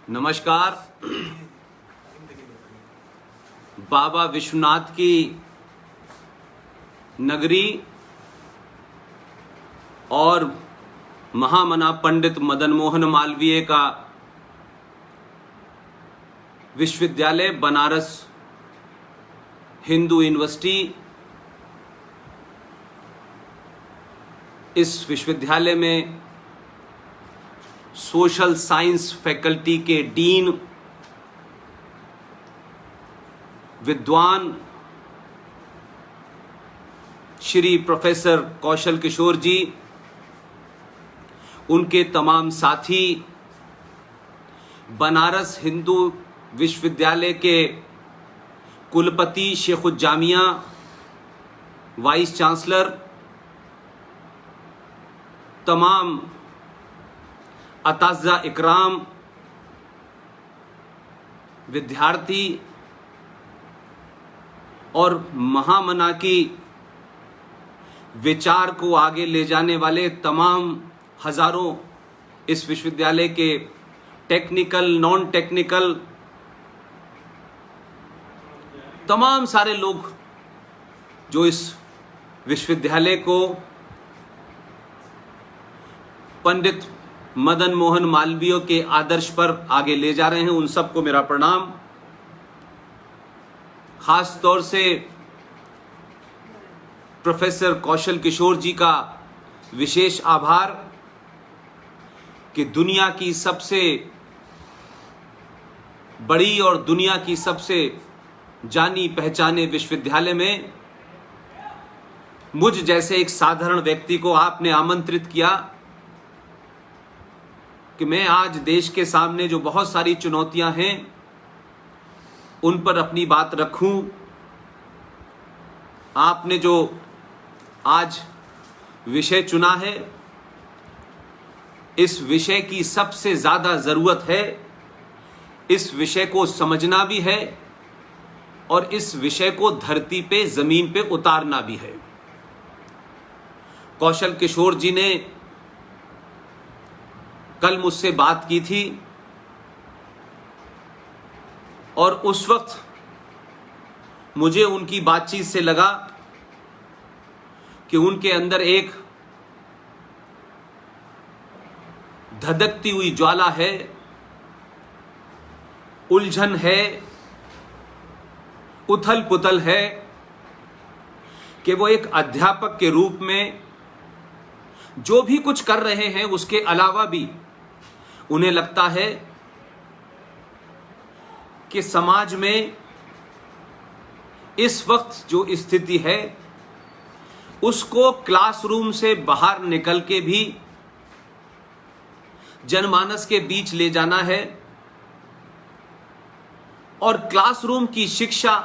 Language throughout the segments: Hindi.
नमस्कार। बाबा विश्वनाथ की नगरी और महामना पंडित मदन मोहन मालवीय का विश्वविद्यालय बनारस हिंदू यूनिवर्सिटी, इस विश्वविद्यालय में सोशल साइंस फैकल्टी के डीन विद्वान श्री प्रोफेसर कौशल किशोर जी, उनके तमाम साथी, बनारस हिंदू विश्वविद्यालय के कुलपति शेखुज्जामिया, वाइस चांसलर, तमाम अताज़ा इकराम, विद्यार्थी और महामना की विचार को आगे ले जाने वाले तमाम हजारों इस विश्वविद्यालय के टेक्निकल, नॉन टेक्निकल, तमाम सारे लोग जो इस विश्वविद्यालय को पंडित मदन मोहन मालवीय के आदर्श पर आगे ले जा रहे हैं, उन सबको मेरा प्रणाम। खास तौर से प्रोफेसर कौशल किशोर जी का विशेष आभार कि दुनिया की सबसे बड़ी और दुनिया की सबसे जानी पहचाने विश्वविद्यालय में मुझ जैसे एक साधारण व्यक्ति को आपने आमंत्रित किया कि मैं आज देश के सामने जो बहुत सारी चुनौतियां हैं उन पर अपनी बात रखूं। आपने जो आज विषय चुना है, इस विषय की सबसे ज्यादा जरूरत है, इस विषय को समझना भी है और इस विषय को धरती पे, जमीन पे उतारना भी है। कौशल किशोर जी ने कल मुझसे बात की थी और उस वक्त मुझे उनकी बातचीत से लगा कि उनके अंदर एक धधकती हुई ज्वाला है, उलझन है, उथल पुथल है कि वो एक अध्यापक के रूप में जो भी कुछ कर रहे हैं उसके अलावा भी उन्हें लगता है कि समाज में इस वक्त जो स्थिति है उसको क्लासरूम से बाहर निकल के भी जनमानस के बीच ले जाना है और क्लासरूम की शिक्षा,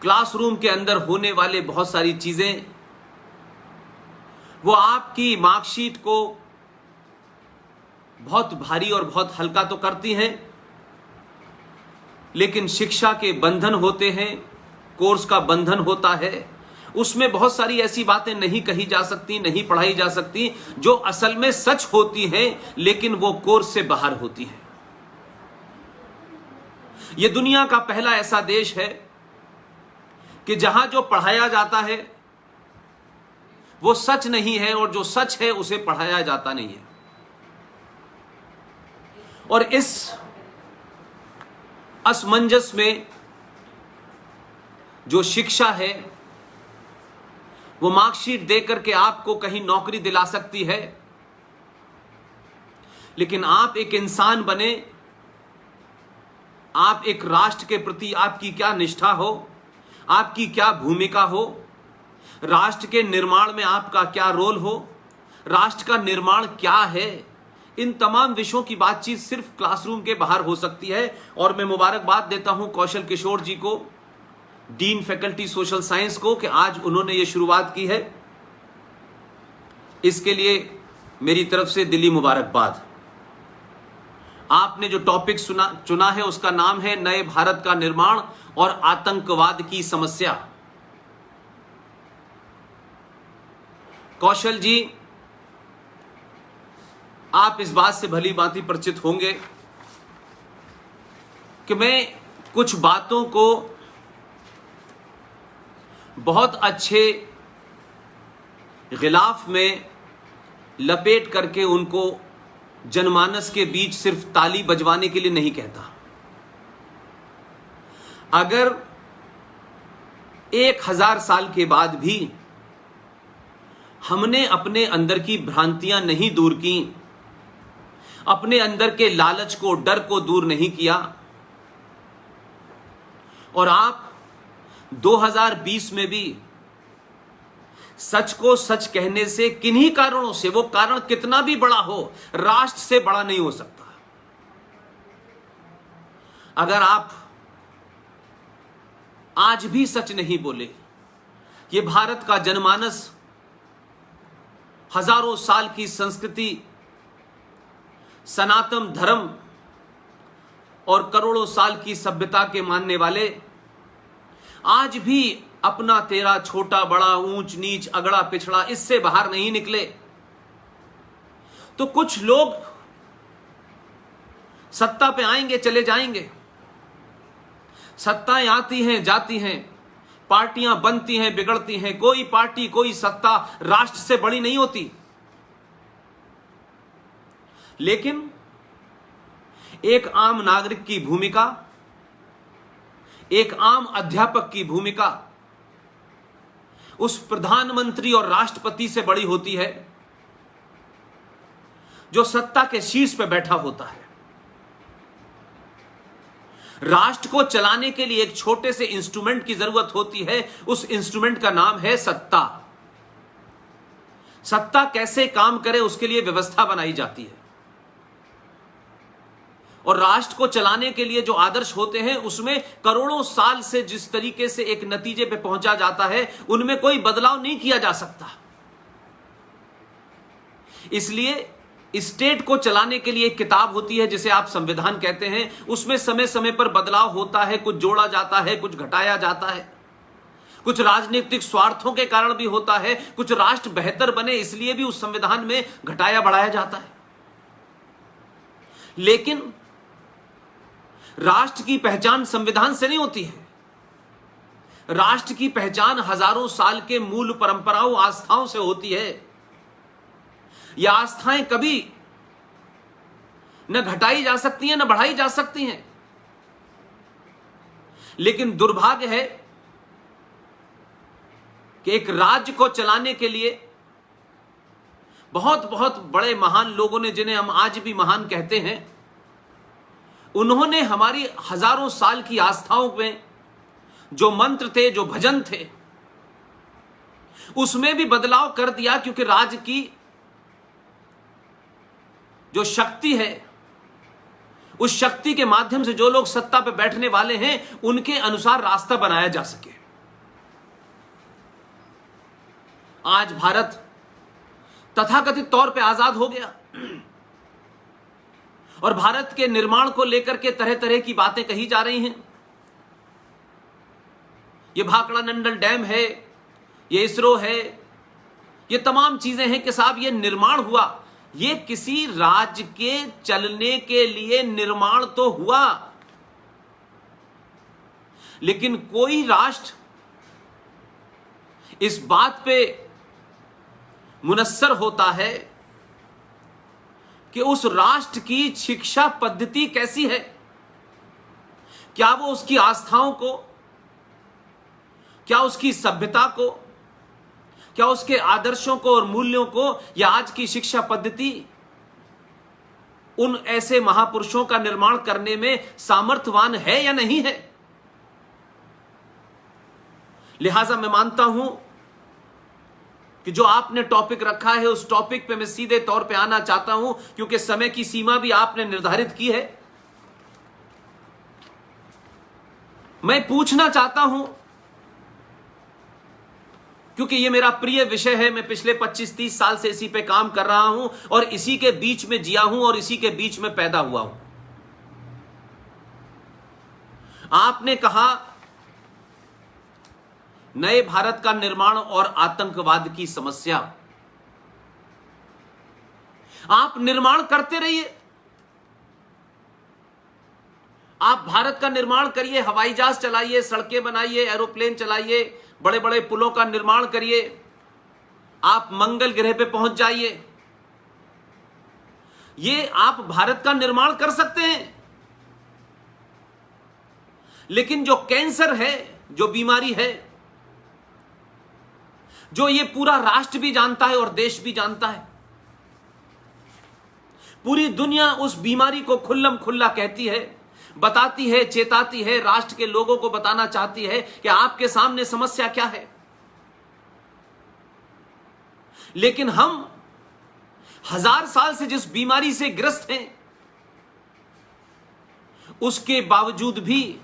क्लासरूम के अंदर होने वाले बहुत सारी चीजें वो आपकी मार्कशीट को बहुत भारी और बहुत हल्का तो करती हैं, लेकिन शिक्षा के बंधन होते हैं, कोर्स का बंधन होता है, उसमें बहुत सारी ऐसी बातें नहीं कही जा सकती, नहीं पढ़ाई जा सकती जो असल में सच होती हैं, लेकिन वो कोर्स से बाहर होती हैं। यह दुनिया का पहला ऐसा देश है कि जहां जो पढ़ाया जाता है वो सच नहीं है और जो सच है उसे पढ़ाया जाता नहीं है। और इस असमंजस में जो शिक्षा है वो मार्कशीट देकर के आपको कहीं नौकरी दिला सकती है, लेकिन आप एक इंसान बने, आप एक राष्ट्र के प्रति आपकी क्या निष्ठा हो, आपकी क्या भूमिका हो, राष्ट्र के निर्माण में आपका क्या रोल हो, राष्ट्र का निर्माण क्या है, इन तमाम विषयों की बातचीत सिर्फ क्लासरूम के बाहर हो सकती है। और मैं मुबारकबाद देता हूं कौशल किशोर जी को, डीन फैकल्टी सोशल साइंस को, कि आज उन्होंने ये शुरुआत की है। इसके लिए मेरी तरफ से दिली मुबारकबाद। आपने जो टॉपिक चुना है उसका नाम है नए भारत का निर्माण और आतंकवाद की समस्या। कौशल जी, आप इस बात से भली भांति परिचित होंगे कि मैं कुछ बातों को बहुत अच्छे गिलाफ में लपेट करके उनको जनमानस के बीच सिर्फ ताली बजवाने के लिए नहीं कहता। अगर 1000 साल के बाद भी हमने अपने अंदर की भ्रांतियां नहीं दूर की, अपने अंदर के लालच को, डर को दूर नहीं किया, और आप 2020 में भी सच को सच कहने से किन्हीं कारणों से, वो कारण कितना भी बड़ा हो, राष्ट्र से बड़ा नहीं हो सकता। अगर आप आज भी सच नहीं बोले, ये भारत का जनमानस हजारों साल की संस्कृति, सनातन धर्म और करोड़ों साल की सभ्यता के मानने वाले आज भी अपना तेरा, छोटा बड़ा, ऊंच नीच, अगड़ा पिछड़ा, इससे बाहर नहीं निकले, तो कुछ लोग सत्ता पे आएंगे, चले जाएंगे। सत्ताएं आती हैं, जाती हैं, पार्टियां बनती हैं, बिगड़ती हैं। कोई पार्टी, कोई सत्ता राष्ट्र से बड़ी नहीं होती। लेकिन एक आम नागरिक की भूमिका, एक आम अध्यापक की भूमिका उस प्रधानमंत्री और राष्ट्रपति से बड़ी होती है जो सत्ता के शीर्ष पर बैठा होता है। राष्ट्र को चलाने के लिए एक छोटे से इंस्ट्रूमेंट की जरूरत होती है। उस इंस्ट्रूमेंट का नाम है सत्ता। सत्ता कैसे काम करे, उसके लिए व्यवस्था बनाई जाती है। और राष्ट्र को चलाने के लिए जो आदर्श होते हैं, उसमें करोड़ों साल से जिस तरीके से एक नतीजे पे पहुंचा जाता है, उनमें कोई बदलाव नहीं किया जा सकता। इसलिए स्टेट को चलाने के लिए एक किताब होती है जिसे आप संविधान कहते हैं। उसमें समय समय पर बदलाव होता है, कुछ जोड़ा जाता है, कुछ घटाया जाता है, कुछ राजनीतिक स्वार्थों के कारण भी होता है, कुछ राष्ट्र बेहतर बने इसलिए भी उस संविधान में घटाया बढ़ाया जाता है। लेकिन राष्ट्र की पहचान संविधान से नहीं होती है। राष्ट्र की पहचान हजारों साल के मूल परंपराओं, आस्थाओं से होती है। ये आस्थाएं कभी न घटाई जा सकती हैं, न बढ़ाई जा सकती हैं। लेकिन दुर्भाग्य है कि एक राज्य को चलाने के लिए बहुत बहुत बड़े महान लोगों ने, जिन्हें हम आज भी महान कहते हैं, उन्होंने हमारी हजारों साल की आस्थाओं में जो मंत्र थे, जो भजन थे, उसमें भी बदलाव कर दिया। क्योंकि राज्य की जो शक्ति है, उस शक्ति के माध्यम से जो लोग सत्ता पे बैठने वाले हैं, उनके अनुसार रास्ता बनाया जा सके। आज भारत तथाकथित तौर पे आजाद हो गया और भारत के निर्माण को लेकर के तरह तरह की बातें कही जा रही हैं। ये भाखड़ा नंडल डैम है, ये इसरो है, ये तमाम चीजें हैं कि साहब ये निर्माण हुआ। ये किसी राज्य के चलने के लिए निर्माण तो हुआ, लेकिन कोई राष्ट्र इस बात पे मुनस्सर होता है कि उस राष्ट्र की शिक्षा पद्धति कैसी है, क्या वो उसकी आस्थाओं को, क्या उसकी सभ्यता को, क्या उसके आदर्शों को और मूल्यों को, या आज की शिक्षा पद्धति उन ऐसे महापुरुषों का निर्माण करने में सामर्थ्यवान है या नहीं है। लिहाजा मैं मानता हूं कि जो आपने टॉपिक रखा है, उस टॉपिक पे मैं सीधे तौर पे आना चाहता हूं, क्योंकि समय की सीमा भी आपने निर्धारित की है। मैं पूछना चाहता हूं, क्योंकि ये मेरा प्रिय विषय है। मैं पिछले 25-30 साल से इसी पे काम कर रहा हूं और इसी के बीच में जिया हूं और इसी के बीच में पैदा हुआ हूं। आपने कहा नए भारत का निर्माण और आतंकवाद की समस्या। आप निर्माण करते रहिए, आप भारत का निर्माण करिए, हवाई जहाज चलाइए, सड़कें बनाइए, एरोप्लेन चलाइए, बड़े बड़े पुलों का निर्माण करिए, आप मंगल ग्रह पे पहुंच जाइए। ये आप भारत का निर्माण कर सकते हैं। लेकिन जो कैंसर है, जो बीमारी है, जो ये पूरा राष्ट्र भी जानता है और देश भी जानता है, पूरी दुनिया उस बीमारी को खुल्लम खुल्ला कहती है, बताती है, चेताती है, राष्ट्र के लोगों को बताना चाहती है कि आपके सामने समस्या क्या है। लेकिन हम 1000 साल से जिस बीमारी से ग्रस्त हैं, उसके बावजूद भी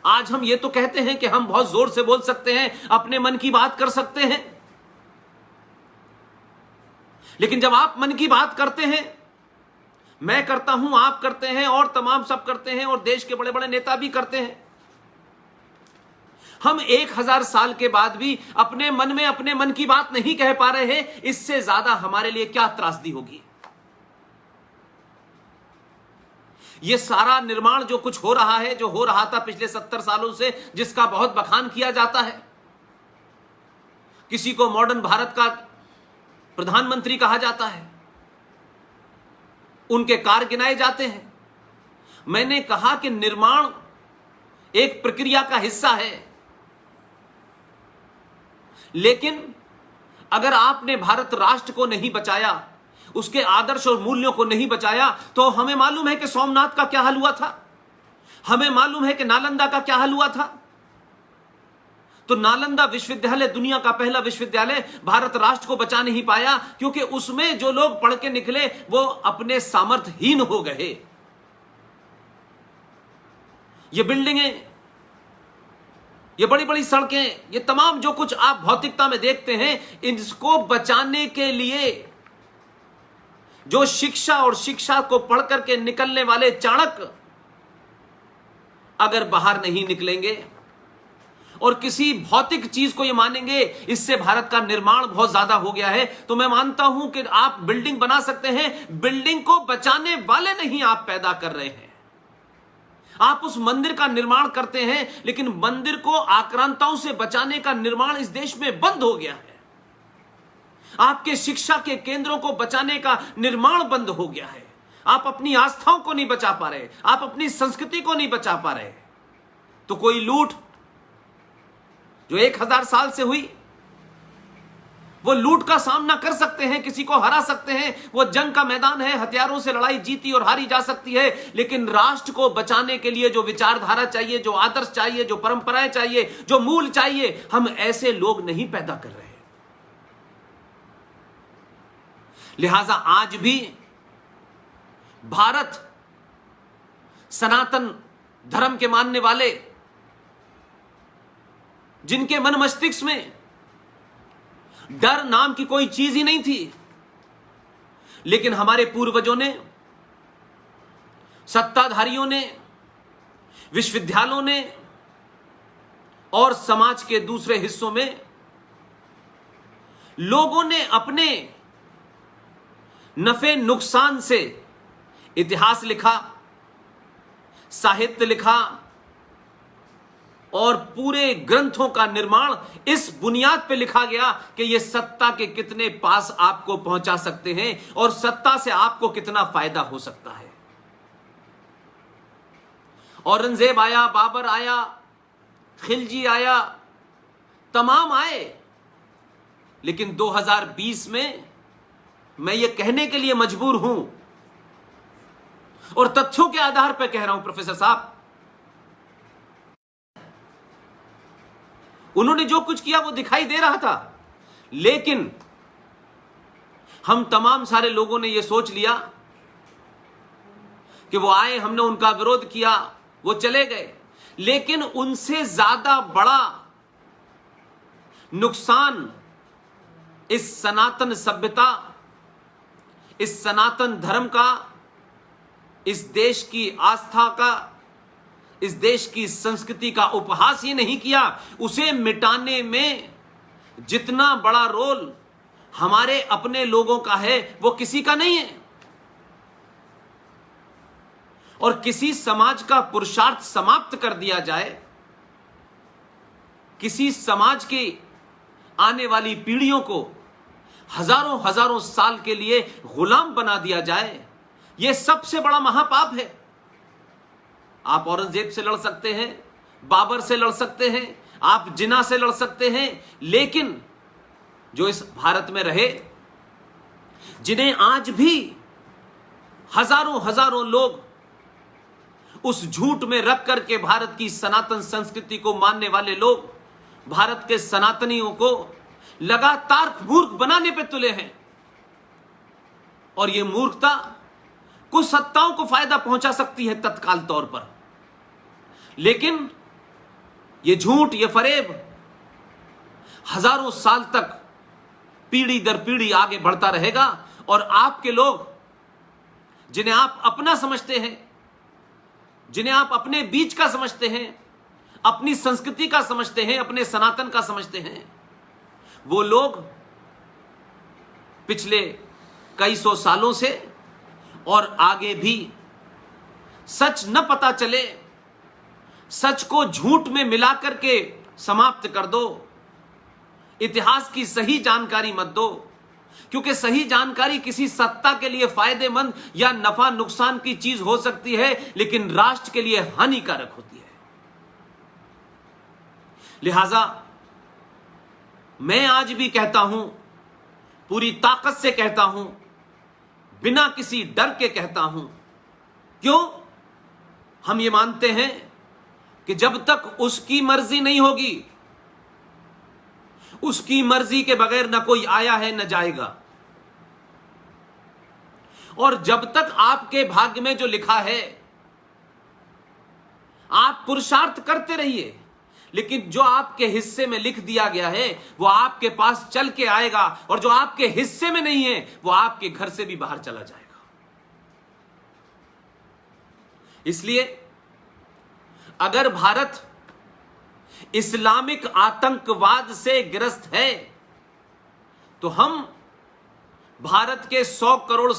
आज हम ये तो कहते हैं कि हम बहुत जोर से बोल सकते हैं, अपने मन की बात कर सकते हैं। लेकिन जब आप मन की बात करते हैं, मैं करता हूं, आप करते हैं, और तमाम सब करते हैं, और देश के बड़े बड़े नेता भी करते हैं, हम 1000 साल के बाद भी अपने मन में अपने मन की बात नहीं कह पा रहे हैं। इससे ज्यादा हमारे लिए क्या त्रासदी होगी। यह सारा निर्माण जो कुछ हो रहा है, जो हो रहा था पिछले 70 सालों से, जिसका बहुत बखान किया जाता है, किसी को मॉडर्न भारत का प्रधानमंत्री कहा जाता है, उनके कार्य गिनाए जाते हैं। मैंने कहा कि निर्माण एक प्रक्रिया का हिस्सा है, लेकिन अगर आपने भारत राष्ट्र को नहीं बचाया, उसके आदर्श और मूल्यों को नहीं बचाया, तो हमें मालूम है कि सोमनाथ का क्या हाल हुआ था, हमें मालूम है कि नालंदा का क्या हाल हुआ था। तो नालंदा विश्वविद्यालय दुनिया का पहला विश्वविद्यालय भारत राष्ट्र को बचा नहीं पाया, क्योंकि उसमें जो लोग पढ़ के निकले वो अपने सामर्थ्यहीन हो गए। ये बिल्डिंगें, ये बड़ी बड़ी सड़कें, ये तमाम जो कुछ आप भौतिकता में देखते हैं, इसको बचाने के लिए जो शिक्षा और शिक्षा को पढ़ करके निकलने वाले चाणक्य अगर बाहर नहीं निकलेंगे और किसी भौतिक चीज को ये मानेंगे इससे भारत का निर्माण बहुत ज्यादा हो गया है, तो मैं मानता हूं कि आप बिल्डिंग बना सकते हैं, बिल्डिंग को बचाने वाले नहीं आप पैदा कर रहे हैं। आप उस मंदिर का निर्माण करते हैं, लेकिन मंदिर को आक्रांताओं से बचाने का निर्माण इस देश में बंद हो गया है। आपके शिक्षा के केंद्रों को बचाने का निर्माण बंद हो गया है। आप अपनी आस्थाओं को नहीं बचा पा रहे, आप अपनी संस्कृति को नहीं बचा पा रहे। तो कोई लूट जो 1000 साल से हुई, वो लूट का सामना कर सकते हैं, किसी को हरा सकते हैं, वो जंग का मैदान है, हथियारों से लड़ाई जीती और हारी जा सकती है। लेकिन राष्ट्र को बचाने के लिए जो विचारधारा चाहिए, जो आदर्श चाहिए, जो परंपराएं चाहिए, जो मूल चाहिए, हम ऐसे लोग नहीं पैदा कर रहे। लिहाजा आज भी भारत सनातन धर्म के मानने वाले, जिनके मन मस्तिष्क में डर नाम की कोई चीज ही नहीं थी, लेकिन हमारे पूर्वजों ने, सत्ताधारियों ने, विश्वविद्यालयों ने और समाज के दूसरे हिस्सों में लोगों ने अपने नफे नुकसान से इतिहास लिखा, साहित्य लिखा और पूरे ग्रंथों का निर्माण इस बुनियाद पे लिखा गया कि ये सत्ता के कितने पास आपको पहुंचा सकते हैं और सत्ता से आपको कितना फायदा हो सकता है। औरंगजेब आया, बाबर आया, खिलजी आया, तमाम आए, लेकिन 2020 में मैं ये कहने के लिए मजबूर हूं और तथ्यों के आधार पर कह रहा हूं, प्रोफेसर साहब, उन्होंने जो कुछ किया वो दिखाई दे रहा था, लेकिन हम तमाम सारे लोगों ने ये सोच लिया कि वो आए, हमने उनका विरोध किया, वो चले गए। लेकिन उनसे ज्यादा बड़ा नुकसान इस सनातन सभ्यता, इस सनातन धर्म का, इस देश की आस्था का, इस देश की संस्कृति का उपहास ही नहीं किया, उसे मिटाने में जितना बड़ा रोल हमारे अपने लोगों का है वो किसी का नहीं है। और किसी समाज का पुरुषार्थ समाप्त कर दिया जाए, किसी समाज की आने वाली पीढ़ियों को हजारों हजारों साल के लिए गुलाम बना दिया जाए, यह सबसे बड़ा महापाप है। आप औरंगजेब से लड़ सकते हैं, बाबर से लड़ सकते हैं, आप जिन्ना से लड़ सकते हैं, लेकिन जो इस भारत में रहे, जिन्हें आज भी हजारों हजारों लोग उस झूठ में रख करके भारत की सनातन संस्कृति को मानने वाले लोग भारत के सनातनियों को लगातार मूर्ख बनाने पे तुले हैं, और यह मूर्खता कुछ सत्ताओं को फायदा पहुंचा सकती है तत्काल तौर पर, लेकिन यह झूठ, यह फरेब हजारों साल तक पीढ़ी दर पीढ़ी आगे बढ़ता रहेगा। और आपके लोग, जिन्हें आप अपना समझते हैं, जिन्हें आप अपने बीच का समझते हैं, अपनी संस्कृति का समझते हैं, अपने सनातन का समझते हैं, वो लोग पिछले कई सौ सालों से और आगे भी सच न पता चले, सच को झूठ में मिलाकर के समाप्त कर दो, इतिहास की सही जानकारी मत दो, क्योंकि सही जानकारी किसी सत्ता के लिए फायदेमंद या नफा नुकसान की चीज हो सकती है, लेकिन राष्ट्र के लिए हानिकारक होती है। लिहाजा मैं आज भी कहता हूं, पूरी ताकत से कहता हूं, बिना किसी डर के कहता हूं, क्यों? हम ये मानते हैं कि जब तक उसकी मर्जी नहीं होगी, उसकी मर्जी के बगैर न कोई आया है न जाएगा, और जब तक आपके भाग्य में जो लिखा है आप पुरुषार्थ करते रहिए, लेकिन जो आपके हिस्से में लिख दिया गया है वो आपके पास चल के आएगा, और जो आपके हिस्से में नहीं है वो आपके घर से भी बाहर चला जाएगा। इसलिए अगर भारत इस्लामिक आतंकवाद से ग्रस्त है तो हम भारत के 100 करोड़